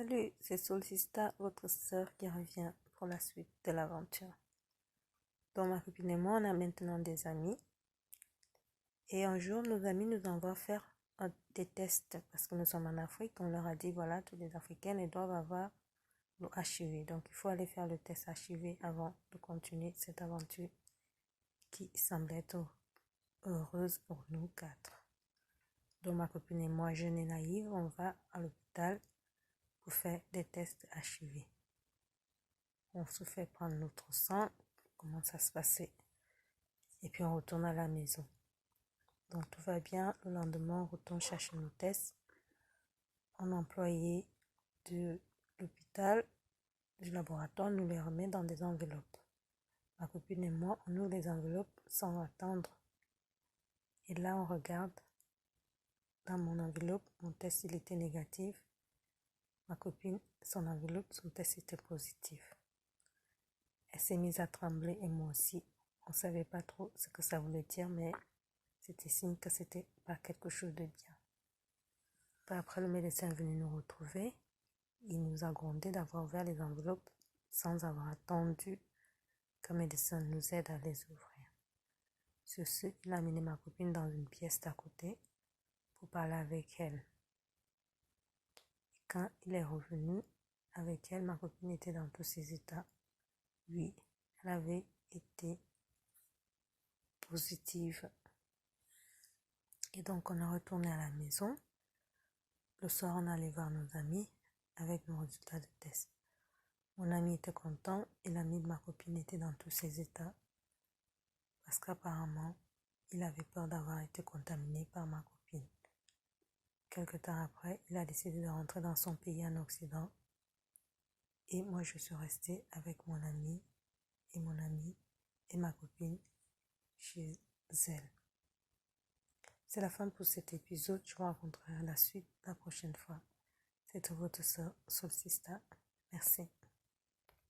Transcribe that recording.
Salut, c'est Solsista, votre sœur qui revient pour la suite de l'aventure. Donc ma copine et moi, on a maintenant des amis. Et un jour, nos amis nous envoient faire des tests parce que nous sommes en Afrique. On leur a dit, voilà, toutes les Africaines, elles doivent avoir le HIV. Donc il faut aller faire le test HIV avant de continuer cette aventure qui semble être heureuse pour nous quatre. Donc ma copine et moi, jeune et naïve, on va à l'hôpital pour faire des tests HIV. On se fait prendre notre sang, comment ça se passait. Et puis on retourne à la maison. Donc tout va bien. Le lendemain, on retourne chercher nos tests. Un employé de l'hôpital, du laboratoire, nous les remet dans des enveloppes. Ma copine et moi, on ouvre les enveloppes sans attendre. Et là, on regarde dans mon enveloppe, mon test, il était négatif. Ma copine, son enveloppe, son test était positif. Elle s'est mise à trembler et moi aussi. On ne savait pas trop ce que ça voulait dire, mais c'était signe que c'était pas quelque chose de bien. Après, le médecin est venu nous retrouver. Il nous a grondé d'avoir ouvert les enveloppes sans avoir attendu qu'un médecin nous aide à les ouvrir. Sur ce, il a amené ma copine dans une pièce d'à côté pour parler avec elle. Et quand il est revenu avec elle, ma copine était dans tous ses états. Oui, elle avait été positive. Et donc, on est retourné à la maison. Le soir, on allait voir nos amis avec nos résultats de test. Mon ami était content et l'ami de ma copine était dans tous ses états parce qu'apparemment, il avait peur d'avoir été contaminé par ma copine. Quelque temps après, il a décidé de rentrer dans son pays en Occident et moi, je suis restée avec mon ami et ma copine chez elle. C'est la fin pour cet épisode. Je vous raconterai la suite la prochaine fois. C'est votre sœur Solsista. Merci.